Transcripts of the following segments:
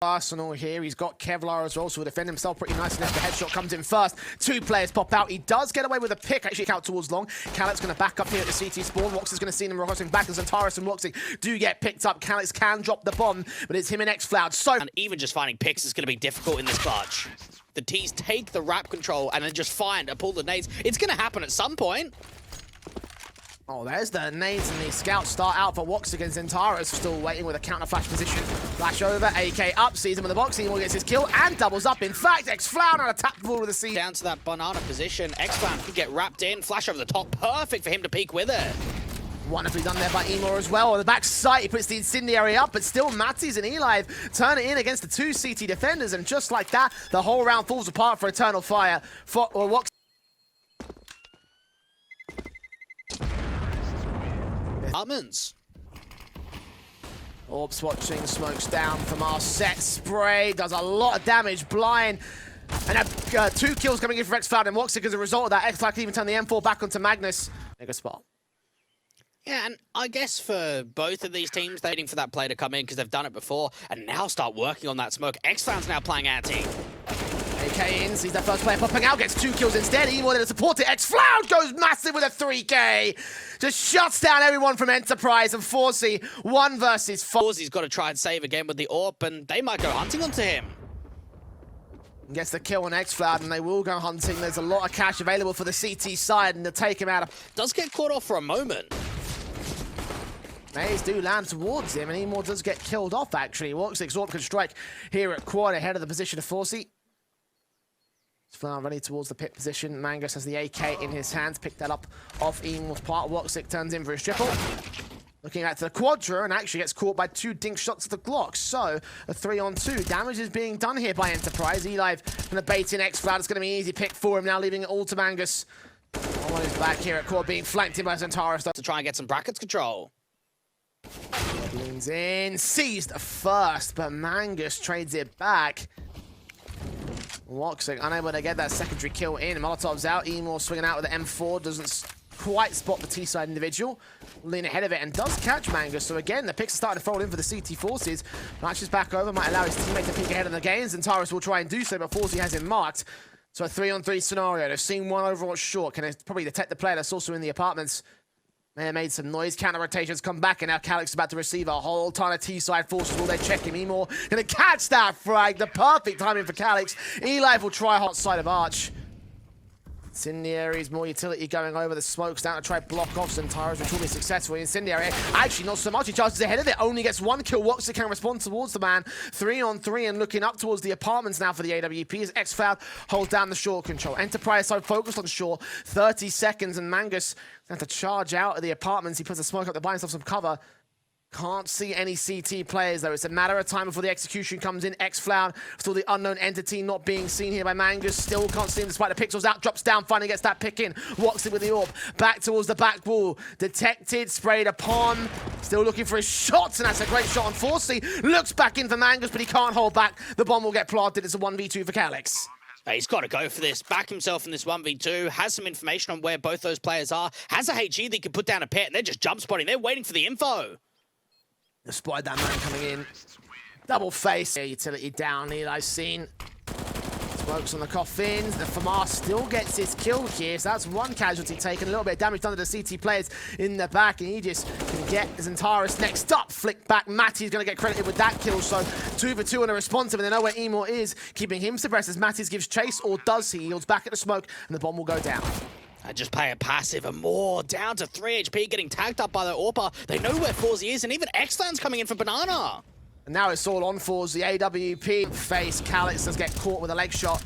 Arsenal here. He's got Kevlar as well, so he'll defend himself pretty nicely. If the headshot comes in first, two players pop out. He does get away with a pick, actually out towards long. Calyx going to back up here at the CT spawn. Wox is going to see them reversing back, and Xantares and Woxy do get picked up. Calyx can drop the bomb, but it's him and xFloud. And even just finding picks is going to be difficult in this clutch. The T's take the wrap control and then just find a pull the nades. It's going to happen at some point. Oh, there's the nades and the scouts start out for Wox against Xantares. Still waiting with a counter flash position. Flash over, AK up, sees him in the box. He gets his kill and doubles up. In fact, xFloud on a tap ball with the C. Down to that banana position. xFloud could get wrapped in. Flash over the top. Perfect for him to peek with it. Wonderfully done there by Emor as well. On the back side, he puts the incendiary up, but still Matties and Eli turn it in against the two CT defenders, and just like that, the whole round falls apart for Eternal Fire. For Wox. Almonds. Orbs watching, smokes down from our set. Spray does a lot of damage. Blind. And two kills coming in for xFloud and Woxic as a result of that. xFloud can even turn the M4 back onto Magnus. Mega spot. Yeah, and I guess for both of these teams, they're waiting for that play to come in because they've done it before and now start working on that smoke. xFloud's now playing anti. AK in, sees that first player popping out, gets two kills instead. He wanted to support it. xFloud goes massive with a 3K. Just shuts down everyone from Enterprise and Forsey. 1 versus 4. Forsey's got to try and save again with the AWP, and they might go hunting onto him. Gets the kill on xFloud, and they will go hunting. There's a lot of cash available for the CT side, and they'll take him out. Does get caught off for a moment. Maze do land towards him, and Emor does get killed off, actually. Woxic's AWP can strike here at quad ahead of the position of Forsey. Flower running towards the pit position. Mangus has the AK in his hands. Picked that up off Emor's part. Woxic turns in for his triple. Looking at the quadra and actually gets caught by 2 dink shots of the Glock. So a 3-on-2. Damage is being done here by Enterprise. Eli going to bait in xFloud. It's going to be an easy pick for him now, leaving it all to Mangus. On his back here at quad, being flanked in by Xantares. To try and get some brackets control. Leans in. Seized first, but Mangus trades it back. Woxic unable to get that secondary kill in. Molotov's out. Emor swinging out with the M4. Doesn't quite spot the T-side individual. Lean ahead of it and does catch Mangus. So again, the picks are starting to fold in for the CT forces. Matches back over. Might allow his teammate to peek ahead in the games. And Xantares will try and do so, but Forsey has him marked. So a 3-on-3 scenario. They've seen one Overwatch short. Can they probably detect the player that's also in the apartments? May have made some noise. Counter rotations come back, and now Calyx is about to receive a whole ton of T-side forces. Will they check him? Emor gonna catch that frag. The perfect timing for Calyx. Eli will try hot side of Arch. Incendiary's more utility going over the smokes down to try block off Xantares, which will be successful. Incendiary, actually not so much. He charges ahead of it. Only gets 1 kill. Woxic can respond towards the man. 3-on-3 and looking up towards the apartments now for the AWP as xFloud holds down the short control. Enterprise so focused on short. 30 seconds and Mangus have to charge out of the apartments. He puts the smoke up to buy himself some cover. Can't see any CT players, though. It's a matter of time before the execution comes in. xFloud, still the unknown entity, not being seen here by Mangus. Still can't see him despite the pixels out. Drops down, finally gets that pick in. Woxic with the AWP. Back towards the back wall. Detected, sprayed upon. Still looking for his shots, and that's a great shot on Forsey. Looks back in for Mangus, but he can't hold back. The bomb will get planted. It's a 1v2 for Calyx. He's got to go for this. Back himself in this 1v2. Has some information on where both those players are. Has a HE that he can put down a pit, and they're just jump spotting. They're waiting for the info. They spotted that man coming in. Double face. Yeah, utility down. Eli's seen. Smokes on the coffins. The Famar still gets his kill here. So that's 1 casualty taken. A little bit of damage done to the CT players in the back. And he just can get Xantares next up. Flick back. Matty's going to get credited with that kill. So 2 for 2 on a responsive. And they know where Emor is. Keeping him suppressed as Matty's gives chase. Or does he? He yields back at the smoke. And the bomb will go down. And just play it passive and more. Down to 3 HP, getting tagged up by the AWPer. They know where Forsey is, and even xFloud's coming in for Banana. And now it's all on for the AWP. Face, Calyx does get caught with a leg shot.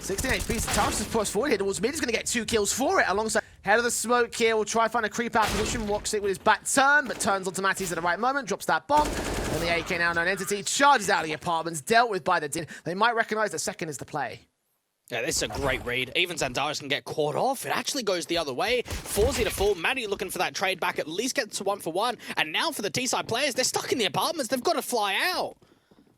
16 HP, Xantares is pushed forward here towards mid. He's going to get 2 kills for it alongside head of the smoke here. Will try to find a creep out position. Woxic with his back turn, but turns onto Matties at the right moment. Drops that bomb. And the AK now known entity charges out of the apartments. Dealt with by the Din. They might recognize the second is the play. Yeah, this is a great read. Even Xantares can get caught off. It actually goes the other way. Forsey to fall. Maddie looking for that trade back. At least get to 1 for 1. And now for the T-side players, they're stuck in the apartments. They've got to fly out.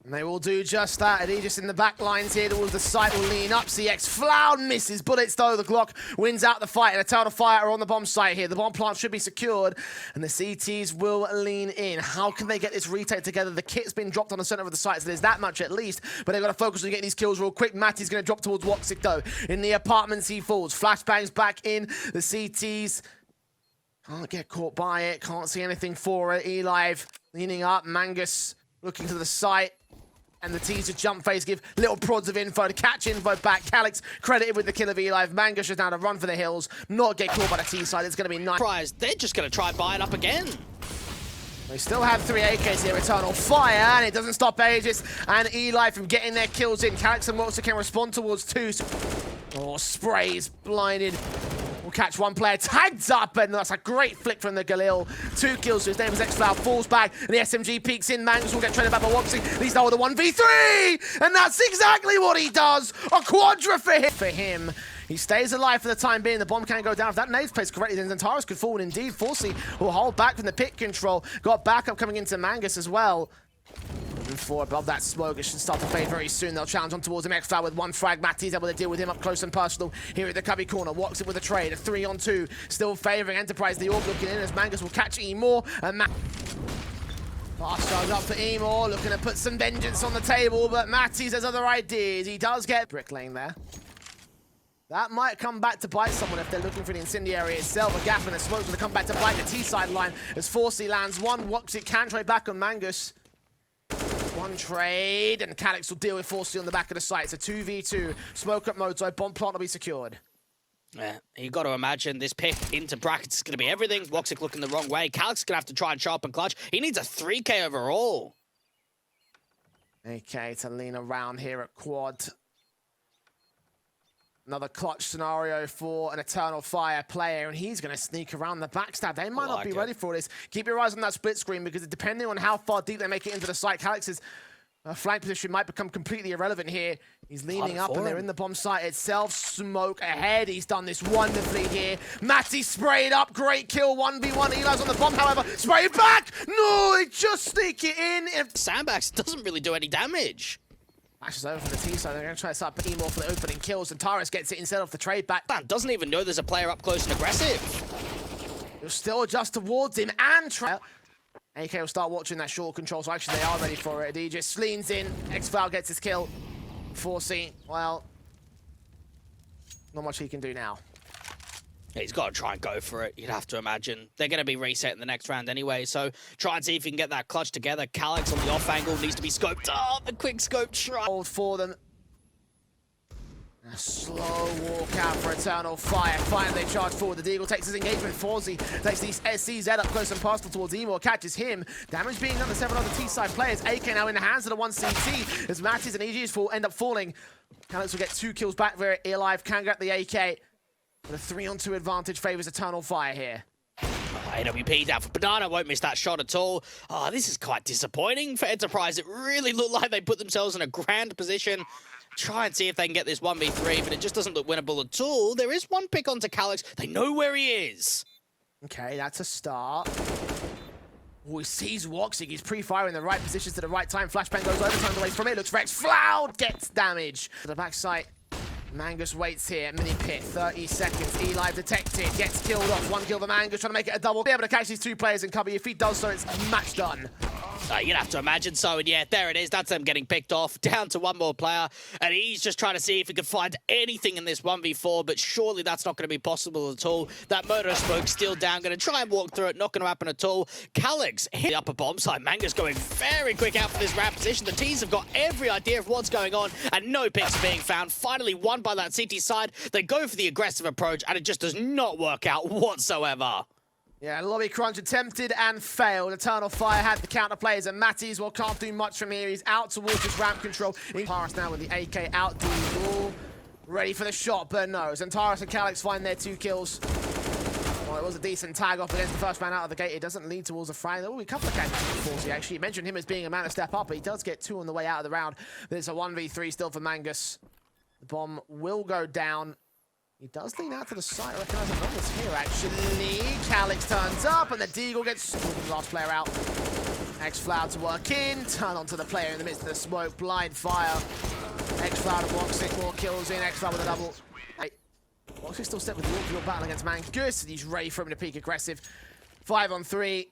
And they will do just that. Aegis in the back lines here towards the site will lean up. CX Floud misses bullets though. The Glock wins out the fight, and Eternal Fire are on the bomb site here. The bomb plant should be secured, and the CTs will lean in. How can they get this retake together? The kit's been dropped on the center of the site, so there's that much at least, but they've got to focus on getting these kills real quick. Matty's going to drop towards Woxic though. In the apartments he falls. Flashbangs back in. The CTs can't get caught by it. Can't see anything for it. Elive leaning up. Mangus looking to the site. And the teaser jump phase give little prods of info to catch info back. Calyx credited with the kill of Elive. Mangus is now to run for the hills, not get caught by the T side. It's going to be nice. Surprise, they're just going to try buy it up again. They still have 3 AKs here. Eternal Fire, and it doesn't stop Aegis and Elive from getting their kills in. Calyx and Wilson can respond towards 2. Oh, sprays blinded. Will catch one player, tagged up, and that's a great flick from the Galil. 2 kills, so his name is X-Cloud, falls back, and the SMG peeks in. Mangus will get traded back by Woxy. He's now with a 1v3, and that's exactly what he does. A quadra for him. He stays alive for the time being. The bomb can go down. If that nade's placed correctly, then Xantares could fall. Indeed, Forsey will hold back from the pit control. Got backup coming into Mangus as well. Moving forward above that smoke, it should start to fade very soon. They'll challenge on towards him. X-Cloud with 1 frag. Matty's able to deal with him up close and personal. Here at the cubby corner, walks it with a trade. A 3-on-2, still favouring Enterprise. The orb looking in as Mangus will catch Emor. And fast charge up for Emor, looking to put some vengeance on the table, but Matty's has other ideas. He does get bricklaying there. That might come back to bite someone if they're looking for the incendiary itself. A gap in the smoke's going to come back to bite the T-side line as Forsey lands 1. Woxy can trade back on Mangus. 1 trade, and Calyx will deal with Forsey on the back of the site. It's a 2v2. Smoke up mode, so bomb plant will be secured. Yeah, you got to imagine this pick into brackets is going to be everything. Woxic looking the wrong way. Calyx is going to have to try and sharpen clutch. He needs a 3k overall. Okay, to lean around here at quad. Another clutch scenario for an Eternal Fire player, and he's going to sneak around the backstab. They might not be ready for this. Keep your eyes on that split screen, because depending on how far deep they make it into the site, Calyx's flank position might become completely irrelevant here. He's leaning up, and they're in the bomb site itself. Smoke ahead. He's done this wonderfully here. Matty sprayed up. Great kill. 1v1. Eli's on the bomb, however. Spray it back! No, they just sneak it in. Sandbags doesn't really do any damage. Matches over for the T side. They're going to try to start Emor for the opening kills, and Taris gets it instead of the trade back. Man doesn't even know there's a player up close and aggressive. He'll still adjust towards him and try. AK will start watching that short control, so actually they are ready for it. He just leans in. X-Cloud gets his kill. Forsey, well, not much he can do now. He's got to try and go for it, you'd have to imagine. They're going to be resetting the next round anyway, so try and see if you can get that clutch together. Calyx on the off angle needs to be scoped. Oh, the quick scope try. Hold for them. A slow walk out for Eternal Fire. Finally, they charge forward. The Deagle takes his engagement. Forsey takes these SCZ up close and personal towards Emor. Catches him. Damage being done to 7 other T-side players. AK now in the hands of the 1 CT as Matty's and EG's end up falling. Calyx will get 2 kills back there. Elive can get the AK. But a 3-on-2 advantage favors Eternal Fire here. Oh, AWP down for Banana, won't miss that shot at all. Oh, this is quite disappointing for Enterprise. It really looked like they put themselves in a grand position. Try and see if they can get this 1v3, but it just doesn't look winnable at all. There is 1 pick onto Calyx. They know where he is. Okay, that's a start. Oh, he sees Woxic. He's pre-firing the right positions to the right time. Flashbang goes overtime away from it. Looks for X-Floud. Gets damage. To the backside. Mangus waits here, mini pit, 30 seconds, Elive detected, gets killed off, 1 kill for Mangus, trying to make it a double. Be able to catch these 2 players in cover. If he does so, it's match done. You'd have to imagine so, and yeah, there it is. That's them getting picked off, down to 1 more player, and he's just trying to see if he can find anything in this 1v4, but surely that's not going to be possible at all. That murder smoke's still down, going to try and walk through it, not going to happen at all. Calyx hit the upper bomb side. Mangus going very quick out for this ramp position. The T's have got every idea of what's going on, and no picks are being found. Finally won by that CT side. They go for the aggressive approach, and it just does not work out whatsoever. Yeah, Lobby Crunch attempted and failed. Eternal Fire had the counter plays, and Matty's, well, can't do much from here. He's out towards his ramp control. Xantares now with the AK out. Deagle ready for the shot, but no. Xantares and Calyx find their 2 kills. Well, it was a decent tag off against the first man out of the gate. It doesn't lead towards a frag. Oh, a couple of catches for Forsey, actually. You mentioned him as being a man to step up, but he does get 2 on the way out of the round. There's a 1v3 still for Mangus. The bomb will go down. He does lean out to the side. Recognizing numbers here, actually. Calyx turns up, and the Deagle gets the last player out. X-Cloud to work in, turn onto the player in the midst of the smoke, blind fire. X-Cloud and Woxic, more kills in, X-Cloud with a double. Woxic still set with the all-field battle against Mangus, and he's ready for him to peak aggressive. 5 on 3,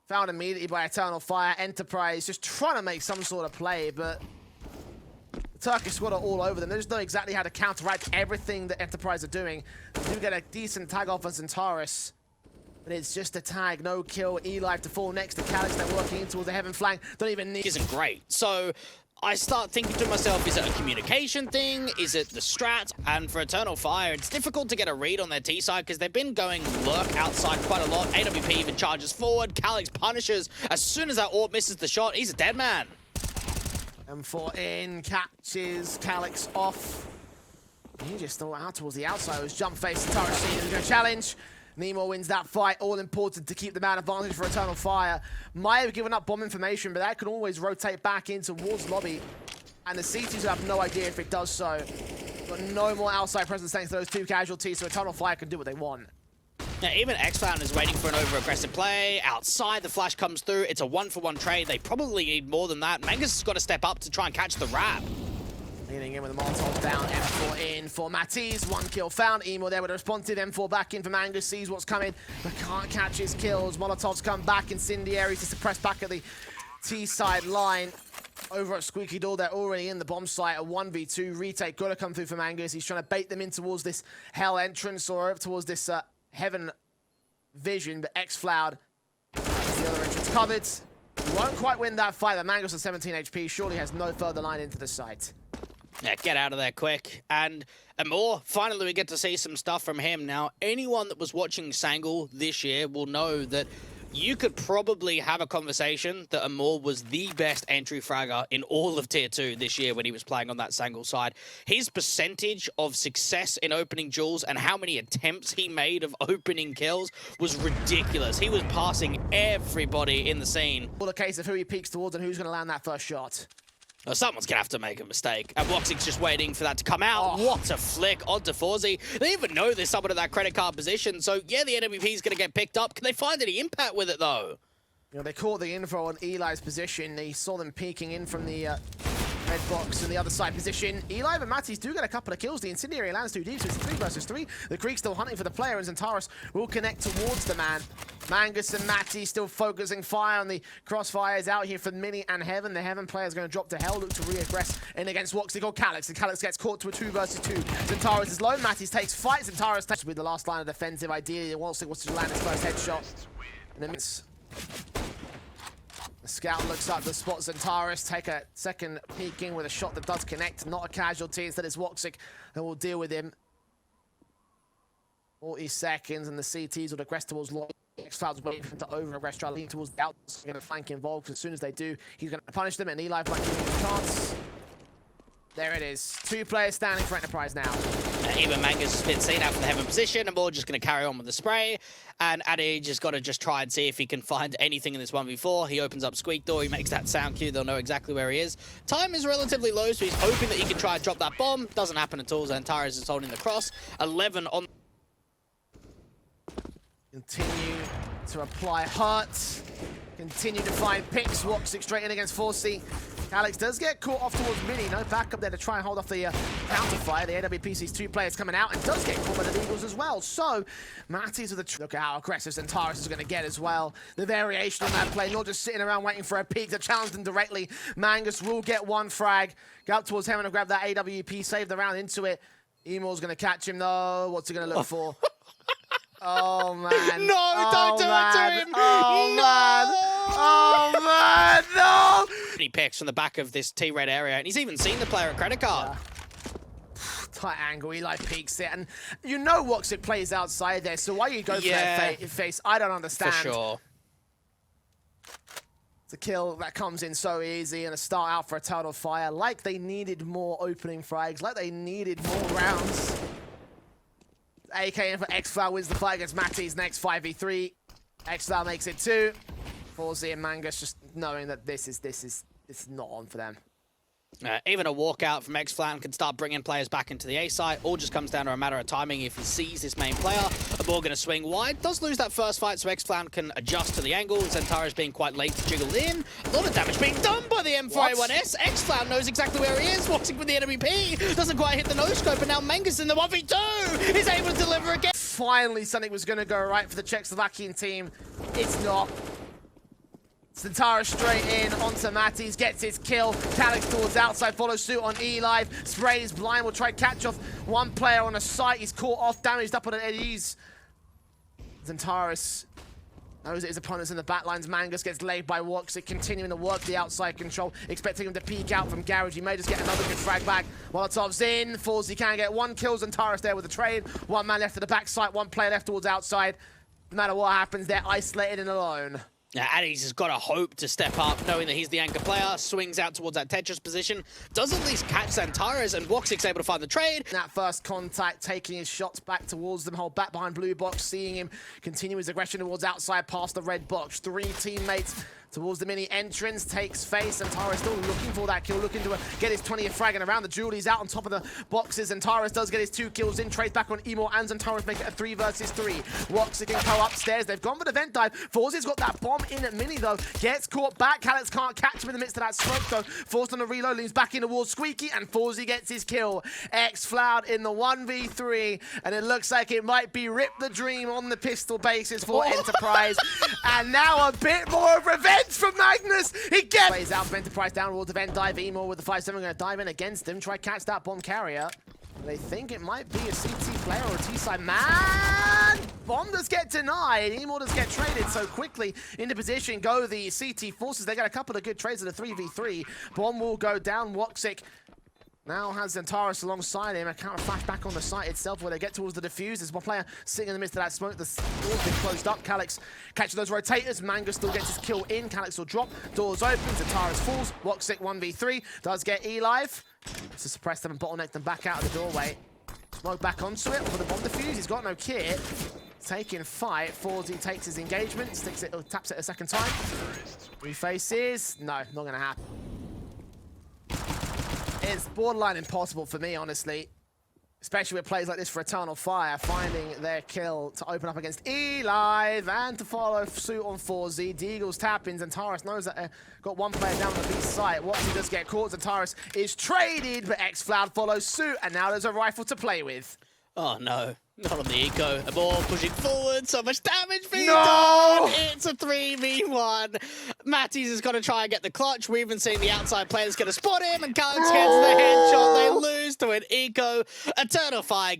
found immediately by Eternal Fire. Enterprise just trying to make some sort of play, but the Turkish squad are all over them. They just know exactly how to counteract everything that Enterprise are doing. They do get a decent tag off on Centaurus, but it's just a tag, no kill. Eli to fall next to Calix. They're working in towards the heaven flank. Don't even need. Isn't great. So I start thinking to myself, is it a communication thing? Is it the strat? And for Eternal Fire, it's difficult to get a read on their T side because they've been going lurk outside quite a lot. AWP even charges forward. Calix punishes. As soon as that orb misses the shot, he's a dead man. M4 in, catches Calix off. He just thought out towards the outside. It was jump face. Centaurus is going to challenge. Nemo wins that fight, all important to keep the man advantage for Eternal Fire. Might have given up bomb information, but that can always rotate back in towards lobby. And the CTs have no idea if it does so. Got no more outside presence thanks to those 2 casualties, so Eternal Fire can do what they want. Now, even X-Cloud is waiting for an over-aggressive play. Outside, the flash comes through. It's a 1-for-1 trade. They probably need more than that. Mangus has got to step up to try and catch the wrap. Leaning in with the Molotov down, M4 in for Matisse, 1 kill found. Emo there with a responsive, M4 back in for Mangus, sees what's coming, but can't catch his kills. Molotovs come back, incendiaries to suppress back at the T-side line. Over at Squeaky Door, they're already in the bomb site, a 1v2 retake, gotta come through for Mangus. He's trying to bait them in towards this hell entrance or towards this heaven vision, but X-Cloud has the other entrance covered. He won't quite win that fight, but Mangus with 17 HP surely has no further line into the site. Yeah, get out of there quick. And Amor, finally we get to see some stuff from him. Now, anyone that was watching Sangle this year will know that you could probably have a conversation that Amor was the best entry fragger in all of Tier 2 this year when he was playing on that Sangle side. His percentage of success in opening duels and how many attempts he made of opening kills was ridiculous. He was passing everybody in the scene. All a case of who he peeks towards and who's going to land that first shot. Someone's going to have to make a mistake. And Woxic's just waiting for that to come out. Oh. What a flick onto Forzi. They even know there's someone in that credit card position. So, yeah, the NWP is going to get picked up. Can they find any impact with it, though? You know, they caught the info on Eli's position. They saw them peeking in from the red box in the other side position. Eli and Mattis do get a couple of kills. The Incendiary lands too deep, so it's 3 versus 3. The Greek still hunting for the player, and Centaurus will connect towards the man. Mangus and Matty still focusing fire on the crossfires out here for Mini and Heaven. The Heaven player is going to drop to hell, look to re-aggress in against Woxic or Calix. And Calix gets caught to a 2 versus 2. Centaurus is low. Matty takes fight. Centaurus takes with the last line of defensive. Ideally, Woxic wants to land his first headshot. And then the scout looks up to spot Centaurus, take a second peek in with a shot that does connect. Not a casualty. Instead, it's Woxic that will deal with him. 40 seconds, and the CTs will aggress towards lobby. X-Cloud's waiting for him to over-aggress, try to lean towards the outside, going to flank involved, because as soon as they do, he's going to punish them, and Eli might give him a chance. There it is. 2 players standing for Enterprise now. Even Mangus has been seen out from the Heaven position, and we're just going to carry on with the spray. And Adage has got to just try and see if he can find anything in this 1v4. He opens up Squeak Door, he makes that sound cue, they'll know exactly where he is. Time is relatively low, so he's hoping that he can try and drop that bomb. Doesn't happen at all, Xantares is holding the cross. 11 on... Continue to apply hurt. Continue to find picks. Woxic straight in against 4C. Alex does get caught off towards Mini. No backup there to try and hold off the counter fire. The AWP sees 2 players coming out and does get caught by the Eagles as well. So, Matty's with a look at how aggressive Centaurus is going to get as well. The variation on that play, not just sitting around waiting for a peek to challenge them directly. Mangus will get 1 frag. Go up towards Heaven and grab that AWP. Save the round into it. Emo's going to catch him though. What's he going to look for? Oh, man. No, don't do it to him. Oh, no. man. Oh, man. No. He picks from the back of this T-red area, and he's even seen the player at credit card. Yeah. Tight angle. Eli peeks it. And you know Woxic plays outside there, so why you go for that face, I don't understand. For sure. It's a kill that comes in so easy, and a start out for Eternal Fire. Like they needed more opening frags. Like they needed more rounds. AKN for X-Cloud wins the fight against Matty's next 5v3. X-Cloud makes it 2. 4Z and Mangus just knowing that this is not on for them. Even a walkout from X-Flam can start bringing players back into the A site. All just comes down to a matter of timing. If he sees this main player, a ball going to swing wide. Does lose that first fight, so X-Flam can adjust to the angle. Zentara's being quite late to jiggle in. A lot of damage being done by the M4A1S. X-Flam knows exactly where he is. Walking with the enemy P. Doesn't quite hit the no-scope, and now Mangus in the 1v2 is able to deliver again. Finally, something was going to go right for the Czechoslovakian team. It's not. Zentara straight in onto Matties, gets his kill. Calix towards outside, follows suit on E-Live. Sprays blind, will try catch off one player on a site. He's caught off, damaged up on an Eddie's. Zentaris knows that his opponent's in the backlines. Mangus gets laid by Woxic, continuing to work the outside control, expecting him to peek out from Garage. He may just get another good frag back. Molotov's in, Falls, can get one kill. Zentaris there with a trade. One man left at the back site, one player left towards outside. No matter what happens, they're isolated and alone. Now, Addy's has got a hope to step up, knowing that he's the anchor player, swings out towards that Tetris position, does at least catch Zentaris, and Woxic's able to find the trade. That first contact, taking his shots back towards them, hold back behind blue box, seeing him continue his aggression towards outside past the red box. Three teammates towards the mini entrance, takes face, and Zentaris still looking for that kill, looking to get his 20th frag, and around the Julie's out on top of the boxes. Zentaris does get his 2 kills in, trades back on Emo, and Zentaris make it a 3 versus 3. Woxic can go upstairs, they've gone for the vent dive. Forzy's got that bomb in at mini though, gets caught back. Calix can't catch him in the midst of that smoke though. Forced on the reload, leans back in towards Squeaky, and Forzy gets his kill. X-Floud in the 1v3, and it looks like it might be Rip the Dream on the pistol basis for Enterprise. And now a bit more of revenge from Magnus. He gets plays out from Enterprise down towards the vent dive. Emo with the 5-7 going to dive in against him, try catch that bomb carrier. They think it might be a CT player or a T-side. Man! Bomb does get denied. Emo does get traded so quickly into position. Go the CT forces. They got a couple of good trades at a 3v3. Bomb will go down. Woxic now has Zentaris alongside him. A counter flash back on the site itself where they get towards the defuse. There's one player sitting in the midst of that smoke. The door's been closed up. Calix catches those rotators. Mangus still gets his kill in. Calix will drop. Doors open. Zentaris falls. Woxic 1v3. Does get E-Live to suppress them and bottleneck them back out of the doorway. Smoke back onto it for the bomb defuse. He's got no kit. Taking fight. Forzy takes his engagement. Sticks it, taps it a second time. Refaces. No, not going to happen. It's borderline impossible for me, honestly. Especially with plays like this for Eternal Fire, finding their kill to open up against E-Live and to follow suit on 4Z. Deagle's tap-ins, and Zentaris knows that got one player down on the B site. Watson does get caught. Zentaris is traded, but X-Floud follows suit, and now there's a rifle to play with. Oh no, not on the eco. A ball pushing forward, so much damage being No! done. It's a 3v1. Matties has got to try and get the clutch. We've even seen the outside players going to spot him, and Calix gets the headshot. They lose to an eco. Eternal Fire